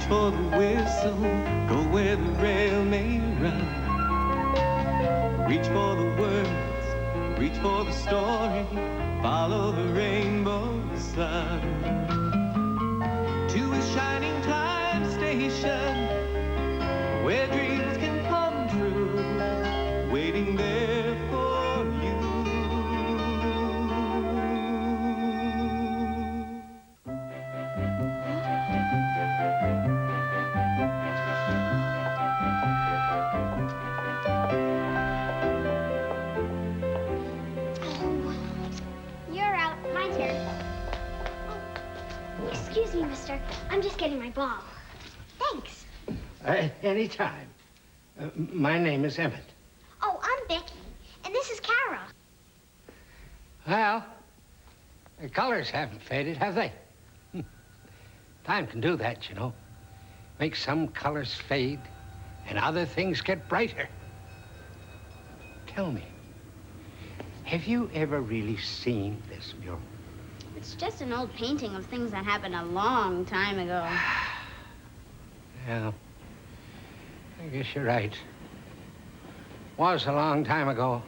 For the whistle, go where the rail may run. Reach for the words, reach for the story, follow the rainbow sun. To a shining time station, where dreams can come true, waiting there for you. Excuse me, mister. I'm just getting my ball. Thanks. Anytime. My name is Emmett. Oh, I'm Becky. And this is Kara. Well, the colors haven't faded, have they? Time can do that, you know. Make some colors fade and other things get brighter. Tell me, have you ever really seen this mural? It's just an old painting of things that happened a long time ago. Yeah, I guess you're right. Was a long time ago.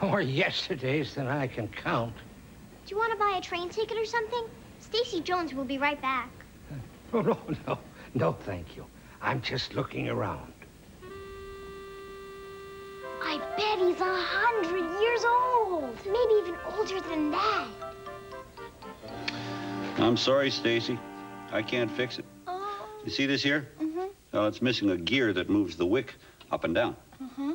More yesterdays than I can count. Do you want to buy a train ticket or something? Stacy Jones will be right back. Oh, no, thank you. I'm just looking around. I bet he's 100 years old. Maybe even older than that. I'm sorry, Stacy. I can't fix it. Oh. You see this here? Mm-hmm. Well, it's missing a gear that moves the wick up and down. Mm-hmm.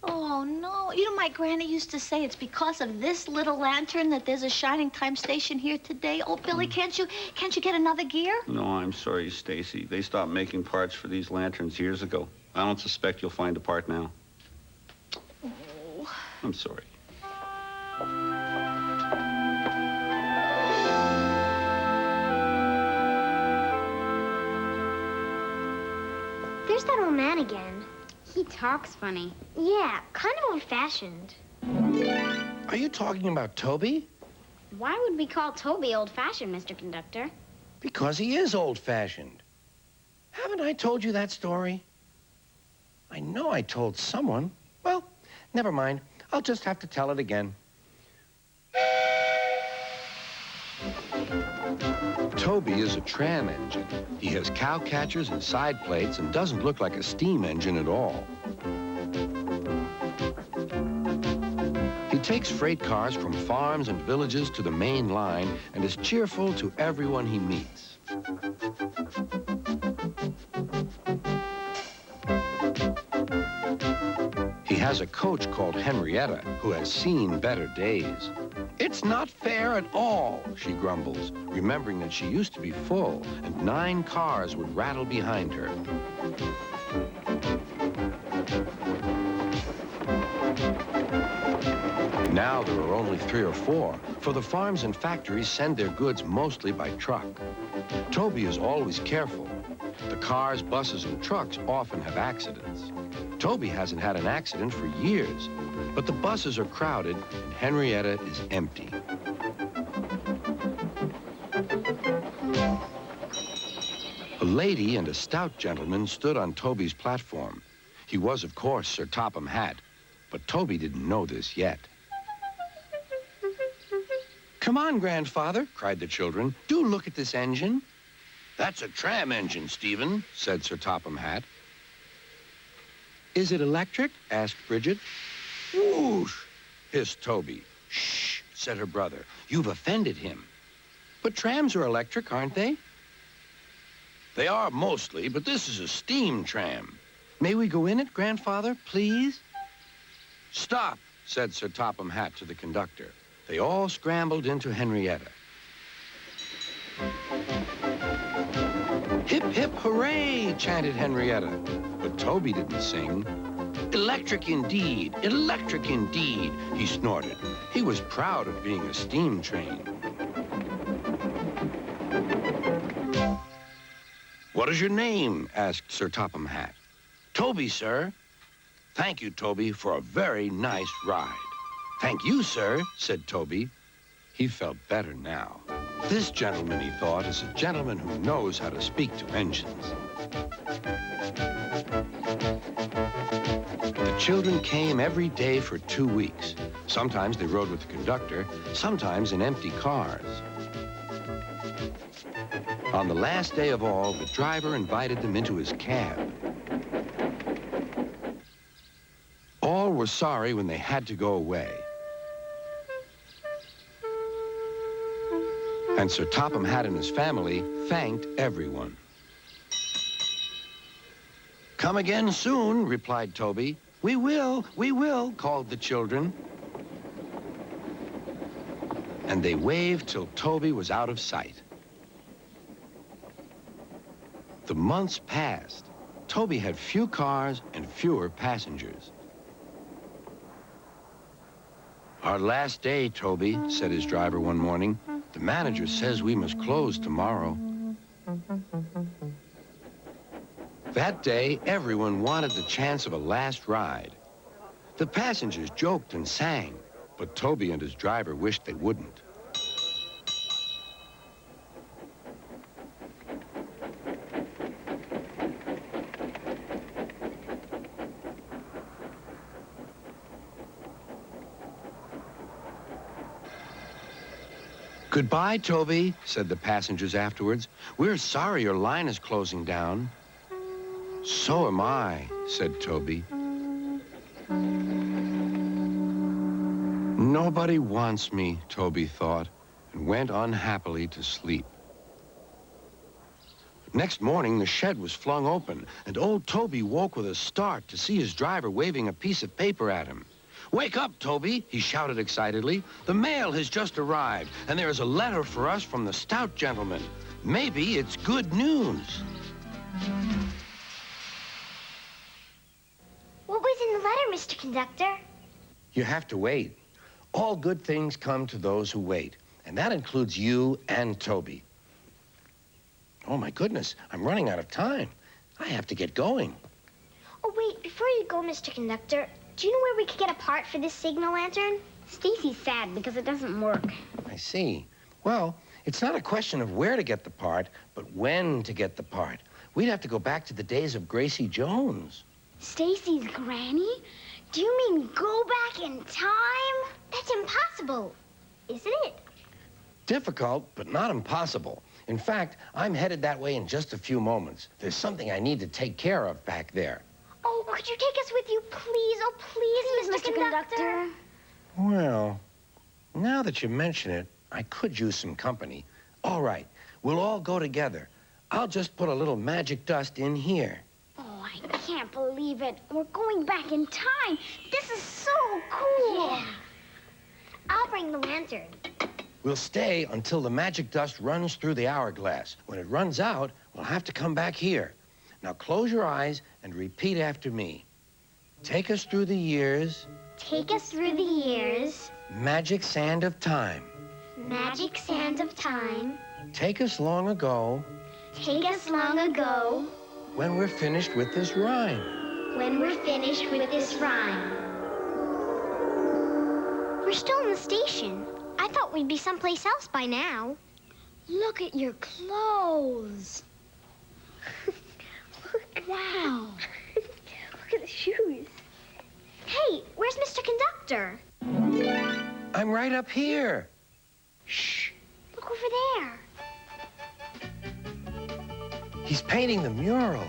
Oh, no. You know, my granny used to say it's because of this little lantern that there's a shining time station here today. Oh, Billy, can't you get another gear? No, I'm sorry, Stacy. They stopped making parts for these lanterns years ago. I don't suspect you'll find a part now. Oh. I'm sorry. There's that old man again. He talks funny. Yeah, kind of old-fashioned. Are you talking about Toby? Why would we call Toby old-fashioned, Mr. Conductor? Because he is old-fashioned. Haven't I told you that story? I know I told someone. Well, never mind. I'll just have to tell it again. Toby is a tram engine. He has cow catchers and side plates and doesn't look like a steam engine at all. He takes freight cars from farms and villages to the main line and is cheerful to everyone he meets. He has a coach called Henrietta who has seen better days. It's not fair at all, she grumbles, remembering that she used to be full and 9 cars would rattle behind her. Now there are only 3 or 4, for the farms and factories send their goods mostly by truck. Toby is always careful. The cars, buses, and trucks often have accidents. Toby hasn't had an accident for years, but the buses are crowded and Henrietta is empty. A lady and a stout gentleman stood on Toby's platform. He was, of course, Sir Topham Hatt, but Toby didn't know this yet. Come on, grandfather, cried the children. Do look at this engine. That's a tram engine, Stephen, said Sir Topham Hatt. Is it electric? Asked Bridget. Whoosh, hissed Toby. Shh, said her brother. You've offended him. But trams are electric, aren't they? They are mostly, but this is a steam tram. May we go in it, grandfather, please? Stop, said Sir Topham Hatt to the conductor. They all scrambled into Henrietta. Hip, hip, hooray, chanted Henrietta. But Toby didn't sing. Electric indeed, he snorted. He was proud of being a steam train. What is your name? Asked Sir Topham Hatt. Toby, sir. Thank you, Toby, for a very nice ride. Thank you, sir, said Toby. He felt better now. This gentleman, he thought, is a gentleman who knows how to speak to engines. The children came every day for 2 weeks. Sometimes they rode with the conductor, sometimes in empty cars. On the last day of all, the driver invited them into his cab. All were sorry when they had to go away. And Sir Topham Hatt and his family thanked everyone. "Come again soon," replied Toby. We will, called the children. And they waved till Toby was out of sight. The months passed. Toby had few cars and fewer passengers. "Our last day, Toby," said his driver one morning. "The manager says we must close tomorrow." That day, everyone wanted the chance of a last ride. The passengers joked and sang, but Toby and his driver wished they wouldn't. "Goodbye, Toby," said the passengers afterwards. "We're sorry your line is closing down." "So am I," said Toby. Nobody wants me, Toby thought, and went unhappily to sleep. Next morning, the shed was flung open, and old Toby woke with a start to see his driver waving a piece of paper at him. "Wake up, Toby," he shouted excitedly. "The mail has just arrived, and there is a letter for us from the stout gentleman. Maybe it's good news." What was in the letter, Mr. Conductor? You have to wait. All good things come to those who wait, and that includes you and Toby. Oh, my goodness, I'm running out of time. I have to get going. Oh, wait, before you go, Mr. Conductor, do you know where we could get a part for this signal lantern? Stacy's sad because it doesn't work. I see. Well, it's not a question of where to get the part, but when to get the part. We'd have to go back to the days of Gracie Jones. Stacy's granny? Do you mean go back in time? That's impossible, isn't it? Difficult, but not impossible. In fact, I'm headed that way in just a few moments. There's something I need to take care of back there. Oh, could you take us with you, please? Oh, please, Mr. Conductor. Well, now that you mention it, I could use some company. All right, we'll all go together. I'll just put a little magic dust in here. Oh, I can't believe it. We're going back in time. This is so cool. Yeah. I'll bring the lantern. We'll stay until the magic dust runs through the hourglass. When it runs out, we'll have to come back here. Now close your eyes and repeat after me. Take us through the years. Take us through the years. Magic sand of time. Magic sand of time. Take us long ago. Take us long ago. When we're finished with this rhyme. When we're finished with this rhyme. We're still in the station. I thought we'd be someplace else by now. Look at your clothes. Wow. Look at the shoes. Hey, where's Mr. Conductor? I'm right up here. Shh. Look over there. He's painting the mural.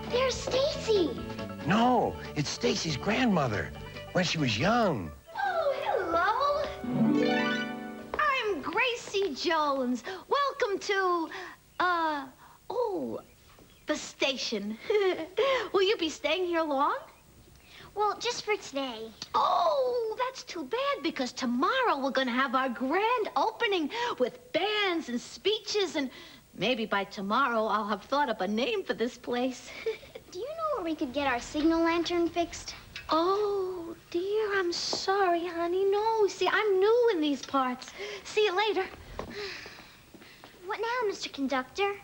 There's Stacy. No, it's Stacy's grandmother when she was young. Oh, hello. I'm Gracie Jones. Welcome to, the station. Will you be staying here long? Well, just for today. Oh, that's too bad, because tomorrow we're going to have our grand opening with bands and speeches, and maybe by tomorrow I'll have thought up a name for this place. Do you know where we could get our signal lantern fixed? Oh, dear, I'm sorry, honey. No, see, I'm new in these parts. See you later. What now, Mr. Conductor?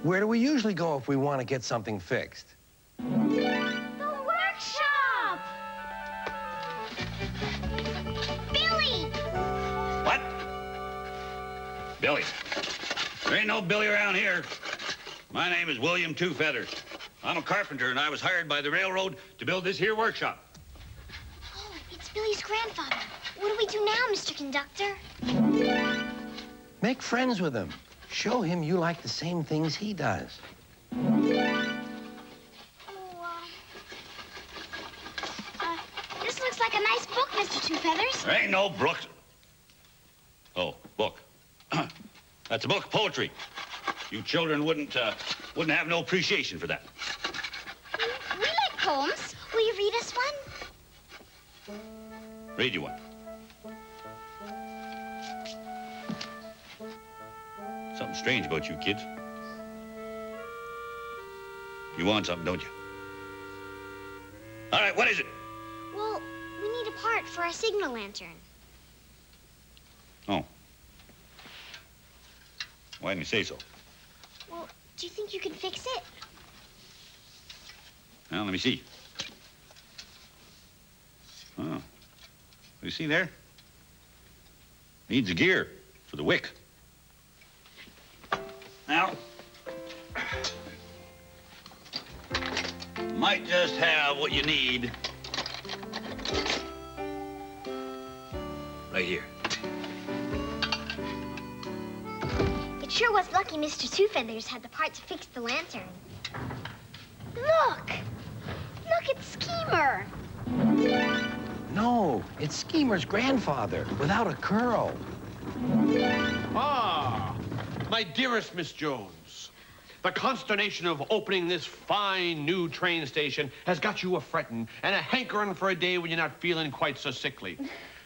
Where do we usually go if we want to get something fixed? The workshop! Billy! Billy. There ain't no Billy around here. My name is William Two Feathers. I'm a carpenter, and I was hired by the railroad to build this here workshop. Oh, it's Billy's grandfather. What do we do now, Mr. Conductor? Make friends with him. Show him you like the same things he does. This looks like a nice book, Mr. Two Feathers. There ain't no Brooks. Oh, book. That's a book of poetry. You children wouldn't have no appreciation for that. We like poems. Will you read us one? Read you one. Something strange about you kids. You want something, don't you? All right, what is it? Well, we need a part for our signal lantern. Oh. Why didn't you say so? Well, do you think you can fix it? Well, let me see. Oh. You see there? Needs a gear for the wick. Now, might just have what you need right here. It sure was lucky Mr. Two Feathers had the part to fix the lantern. Look! Look, it's Schemer. No, it's Schemer's grandfather, without a curl. Ah, my dearest Miss Jones. The consternation of opening this fine new train station has got you a-fretting and a hankering for a day when you're not feeling quite so sickly.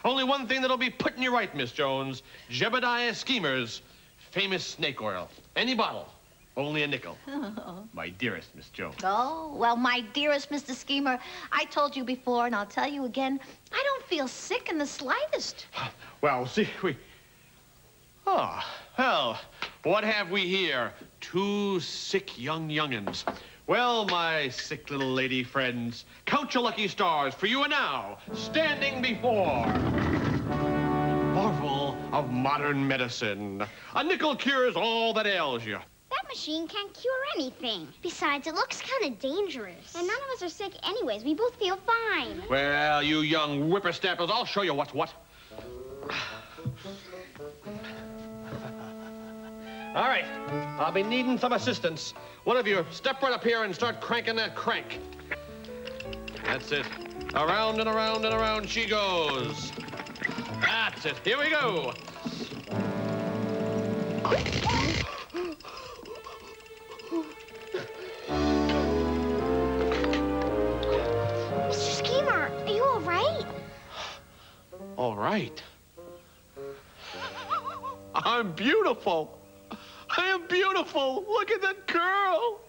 Only one thing that'll be putting you right, Miss Jones. Jebediah Schemer's famous snake oil. Any bottle, only a nickel. My dearest Miss Jones. Oh, well, my dearest Mr. Schemer, I told you before, and I'll tell you again, I don't feel sick in the slightest. Well, see, Oh, well, what have we here? Two sick young young'uns. Well, my sick little lady friends, count your lucky stars, for you are now standing before marvel of modern medicine. A nickel cures all that ails you. That machine can't cure anything. Besides, it looks kind of dangerous. And none of us are sick anyways. We both feel fine. Well, you young whippersnappers, I'll show you what's what. All right, I'll be needing some assistance. One of you, step right up here and start cranking that crank. That's it. Around and around and around she goes. That's it. Here we go. Mr. Schemer, are you all right? All right. I'm beautiful. I am beautiful. Look at that curl.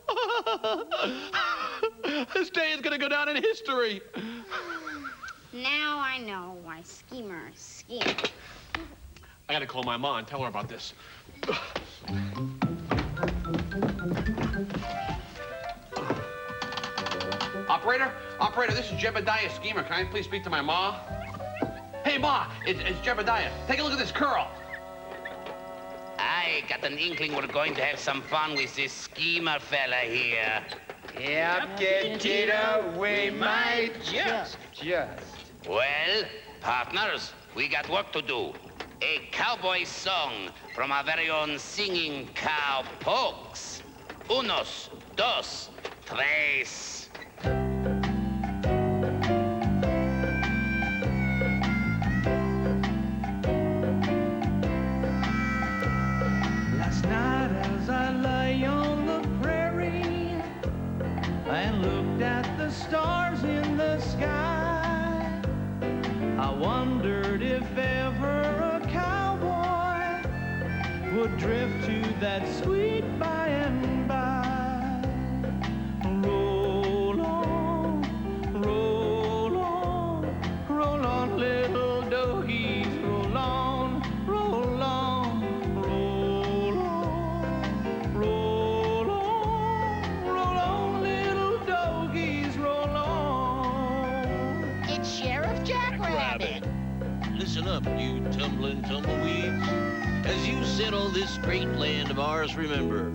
This day is going to go down in history. Now I know why Schemer schemed. I got to call my mom and tell her about this. Operator, this is Jebediah Schemer. Can I please speak to my ma? Hey, Ma, it's Jebediah. Take a look at this curl. I got an inkling we're going to have some fun with this schemer fella here. Yep, get it away, might just. Well, partners, we got work to do. A cowboy song from our very own singing cow Pokes. Unos, dos, tres. Last night as I lay on the prairie and looked at the stars in the sky, I wondered if ever a cowboy would drift to that sweet by and by. Roll on, roll on, roll on, little doggies, roll on, roll on, roll on, roll on, roll on, little doggies, roll on. It's Sheriff Jackrabbit. Listen up, you tumbling tumbleweeds. As you sit battle this great land of ours, remember,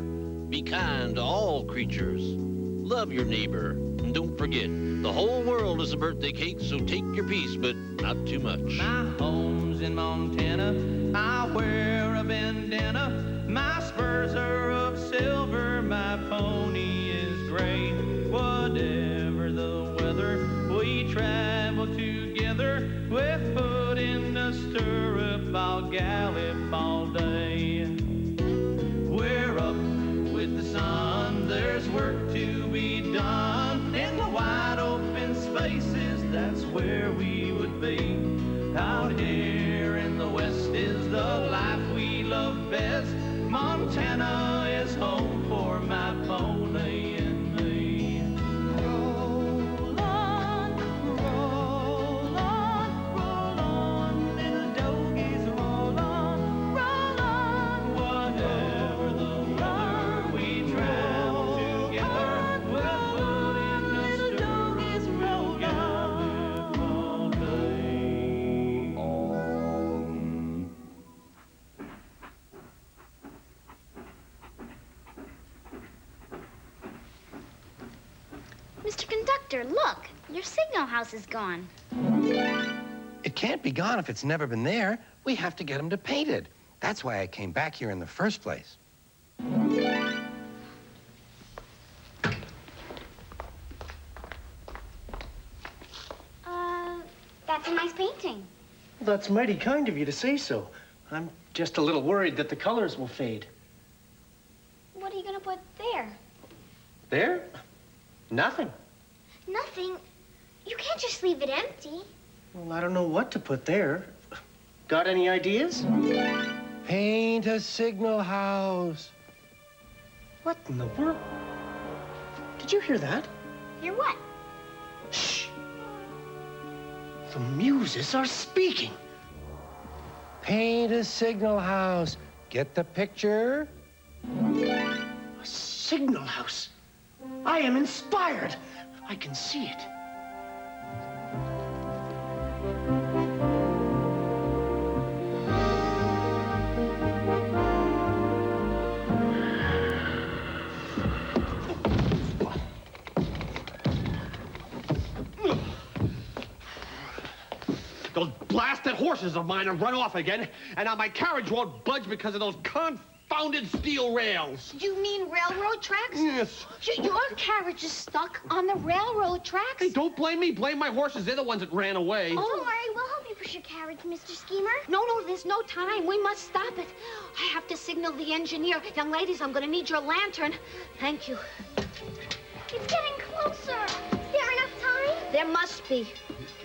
be kind to all creatures. Love your neighbor. And don't forget, the whole world is a birthday cake, so take your piece, but not too much. My home's in Montana. I wear a bandana. My spurs are of silver. My pony is gray. Whatever the weather, we travel together. With foot in the stirrup, I'll gallop all day. We're up with the sun. There's work to be done. In the wide open spaces, that's where we would be. Out here in the west is the life we love best. Montana is home for my pony and me. Roll on, roll on, roll on, little doggies, roll on, roll on. Whatever the weather, we travel together. We're put in the stirrups, we'll gallop all day. Mr. Conductor, look. Your signal house is gone. It can't be gone if it's never been there. We have to get him to paint it. That's why I came back here in the first place. That's a nice painting. That's mighty kind of you to say so. I'm just a little worried that the colors will fade. What are you gonna put there? There? Nothing. Nothing. You can't just leave it empty. Well, I don't know what to put there. Got any ideas? Paint a signal house. What in the world? Did you hear that? Hear what? Shh. The muses are speaking. Paint a signal house. Get the picture? A signal house. I am inspired. I can see it. Those blasted horses of mine have run off again, and now my carriage won't budge because of those confounded steel rails. You mean railroad tracks? Yes. Your carriage is stuck on the railroad tracks. Hey, don't blame me. Blame my horses. They're the ones that ran away. Don't worry, we'll help you push your carriage, Mr. Schemer. No, there's no time. We must stop it. I have to signal the engineer. Young ladies, I'm going to need your lantern. Thank you. It's getting closer. Is there enough time? There must be.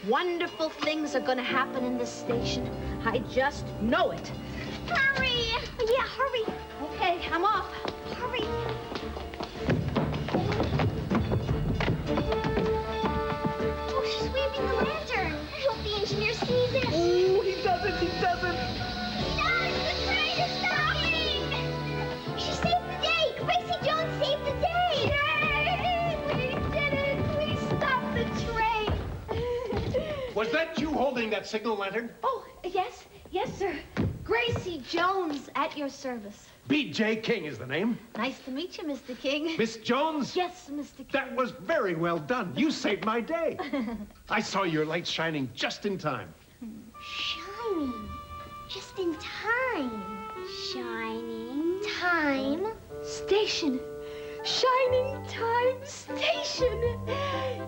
Wonderful things are going to happen in this station. I just know it. Hurry! Yeah, hurry. Okay, I'm off. Hurry. Oh, she's waving the lantern. I hope the engineer sees it. Oh, he doesn't. He does! The train is stopping! She saved the day! Gracie Jones saved the day! Yay! We did it! We stopped the train! Was that you holding that signal lantern? Oh, yes, sir. Gracie Jones at your service. B.J. King is the name. Nice to meet you, Mr. King. Miss Jones? Yes, Mr. King. That was very well done. You saved my day. I saw your light shining just in time. Shining. Just in time. Shining. Time. Station. Shining Time Station.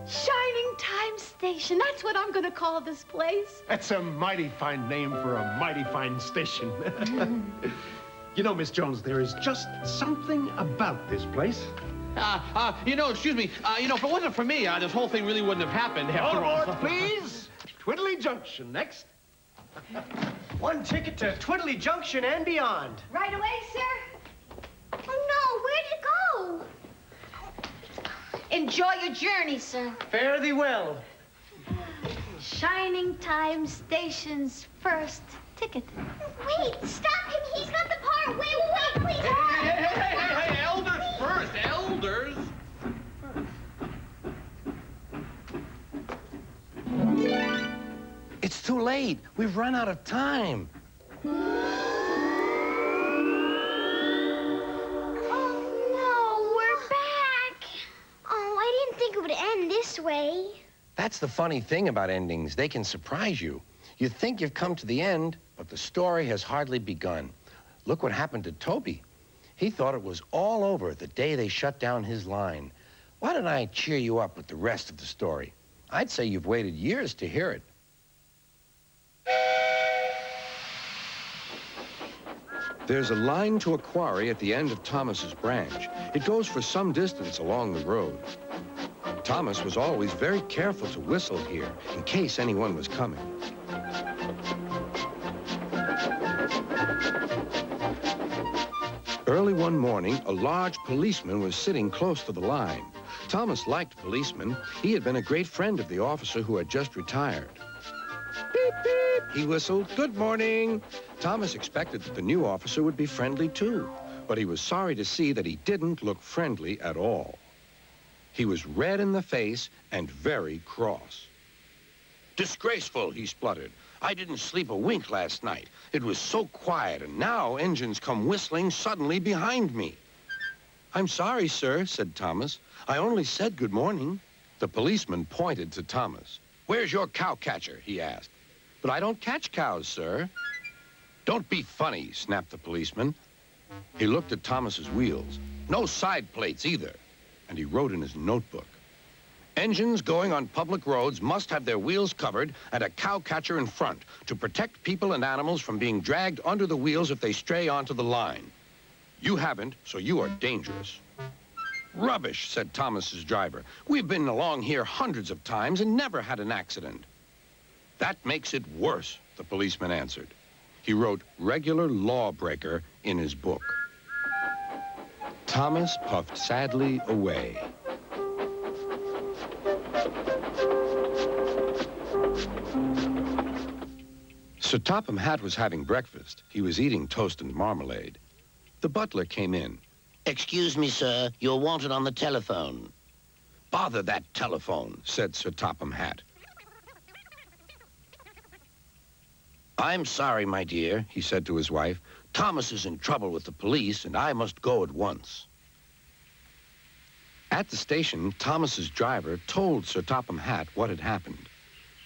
Shining Time Station. That's what I'm going to call this place. That's a mighty fine name for a mighty fine station. You know, Miss Jones, there is just something about this place. Excuse me. If it wasn't for me, this whole thing really wouldn't have happened after all. Aboard, please. Twiddly Junction next. One ticket to Twiddly Junction and beyond. Right away, sir. Oh, no, where'd it go? Enjoy your journey, sir. Fare thee well. Shining Time Station's first ticket. Wait, stop him. He's got the part. Wait, please. Hey, elders first, elders. It's too late. We've run out of time. That's the funny thing about endings. They can surprise you. You think you've come to the end, but the story has hardly begun. Look what happened to Toby. He thought it was all over the day they shut down his line. Why don't I cheer you up with the rest of the story? I'd say you've waited years to hear it. There's a line to a quarry at the end of Thomas's branch. It goes for some distance along the road. Thomas was always very careful to whistle here in case anyone was coming. Early one morning, a large policeman was sitting close to the line. Thomas liked policemen. He had been a great friend of the officer who had just retired. Beep, beep, he whistled. Good morning. Thomas expected that the new officer would be friendly too, but he was sorry to see that he didn't look friendly at all. He was red in the face and very cross. Disgraceful, he spluttered. I didn't sleep a wink last night. It was so quiet, and now engines come whistling suddenly behind me. I'm sorry, sir, said Thomas. I only said good morning. The policeman pointed to Thomas. Where's your cow catcher? He asked. But I don't catch cows, sir. Don't be funny, snapped the policeman. He looked at Thomas's wheels. No side plates either. And he wrote in his notebook. Engines going on public roads must have their wheels covered and a cow catcher in front to protect people and animals from being dragged under the wheels if they stray onto the line. You haven't, so you are dangerous. Rubbish, said Thomas's driver. We've been along here hundreds of times and never had an accident. That makes it worse, the policeman answered. He wrote regular lawbreaker in his book. Thomas puffed sadly away. Sir Topham Hatt was having breakfast. He was eating toast and marmalade. The butler came in. Excuse me, sir. You're wanted on the telephone. Bother that telephone, said Sir Topham Hatt. I'm sorry, my dear, he said to his wife. Thomas is in trouble with the police, and I must go at once. At the station, Thomas's driver told Sir Topham Hatt what had happened.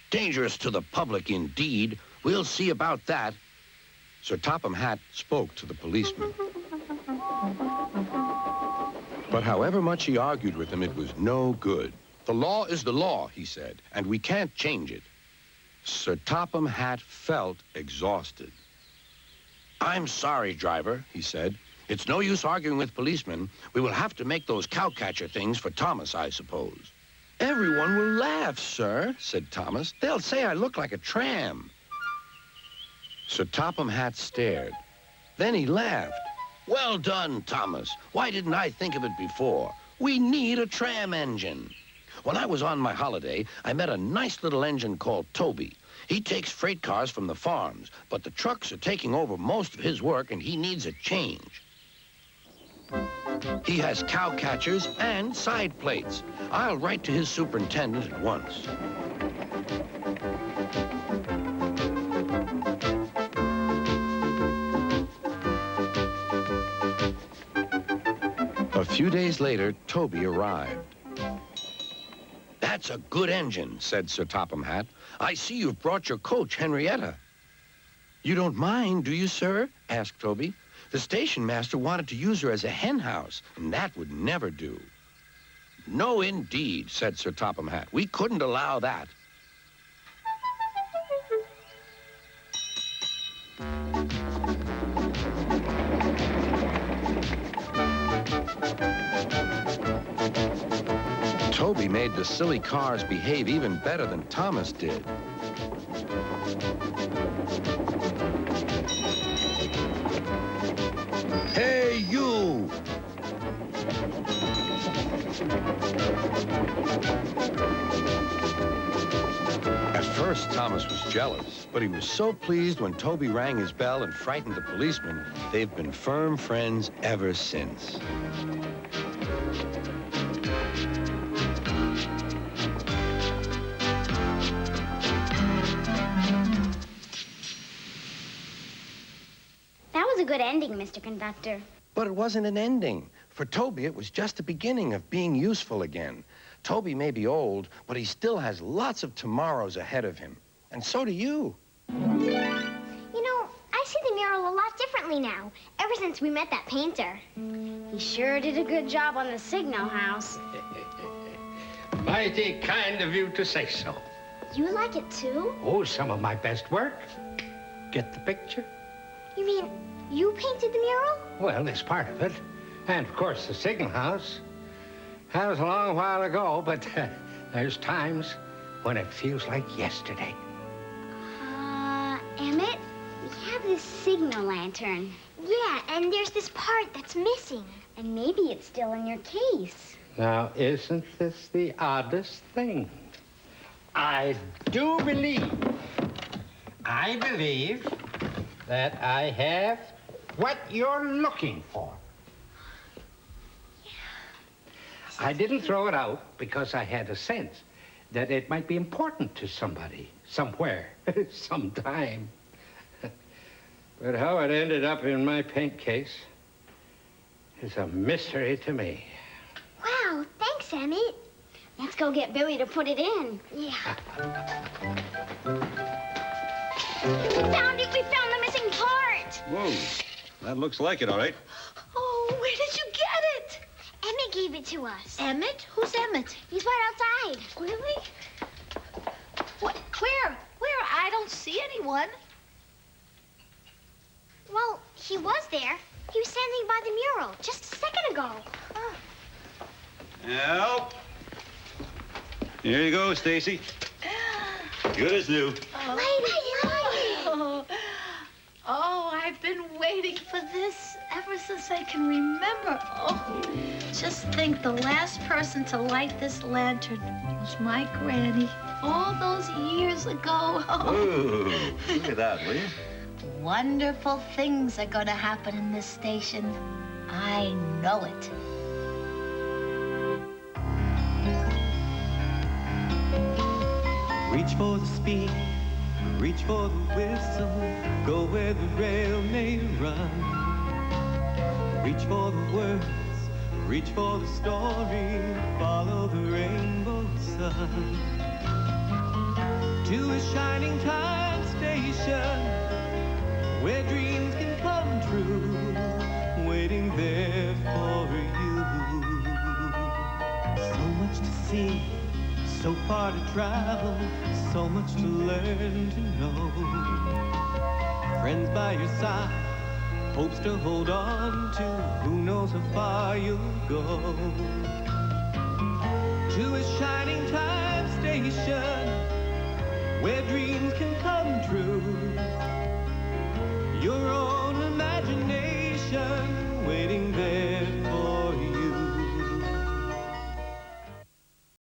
Dangerous to the public, indeed. We'll see about that. Sir Topham Hatt spoke to the policeman. But however much he argued with him, it was no good. The law is the law, he said, and we can't change it. Sir Topham Hatt felt exhausted. I'm sorry, driver, he said. It's no use arguing with policemen. We will have to make those cowcatcher things for Thomas, I suppose. Everyone will laugh, sir, said Thomas. They'll say I look like a tram. Sir Topham Hatt stared. Then he laughed. Well done, Thomas. Why didn't I think of it before? We need a tram engine. When I was on my holiday, I met a nice little engine called Toby. He takes freight cars from the farms, but the trucks are taking over most of his work, and he needs a change. He has cow catchers and side plates. I'll write to his superintendent at once. A few days later, Toby arrived. That's a good engine, said Sir Topham Hatt. I see you've brought your coach, Henrietta. You don't mind, do you, sir? Asked Toby. The station master wanted to use her as a hen house, and that would never do. No, indeed, said Sir Topham Hatt. We couldn't allow that. Toby made the silly cars behave even better than Thomas did. Hey, you! At first, Thomas was jealous, but he was so pleased when Toby rang his bell and frightened the policeman. They've been firm friends ever since. That was a good ending, Mr. Conductor. But it wasn't an ending. For Toby, it was just the beginning of being useful again. Toby may be old, but he still has lots of tomorrows ahead of him. And so do you. You know, I see the mural a lot differently now, ever since we met that painter. He sure did a good job on the signal house. Mighty kind of you to say so. You like it too? Oh, some of my best work. Get the picture? You mean you painted the mural? Well, it's part of it. And, of course, the signal house. That was a long while ago, but there's times when it feels like yesterday. Emmett? We have this signal lantern. Yeah, and there's this part that's missing. And maybe it's still in your case. Now, isn't this the oddest thing? I believe that I have what you're looking for. I didn't throw it out because I had a sense that it might be important to somebody, somewhere, sometime. But how it ended up in my paint case is a mystery to me. Wow, thanks, Emmett. Let's go get Billy to put it in. Yeah. We found it! We found the missing part! Whoa, that looks like it, all right. Oh, where did you get it? Emmett gave it to us. Emmett? Who's Emmett? He's right outside. Really? What? Where? Where? I don't see anyone. Well, he was there. He was standing by the mural just a second ago. Yep. Here you go, Stacy. Good as new. Oh, I've been waiting for this ever since I can remember. Oh, just think the last person to light this lantern was my granny all those years ago. Ooh, look at that, will you? Wonderful things are going to happen in this station. I know it. Reach for the speed, reach for the whistle, go where the rail may run. Reach for the words, reach for the story, follow the rainbow sun. To a shining time station, where dreams can come true, waiting there for you. So much to see, so far to travel, so much to learn to know. Friends by your side, hopes to hold on to, who knows how far you'll go. To a shining time station, where dreams can come true. Your own imagination waiting there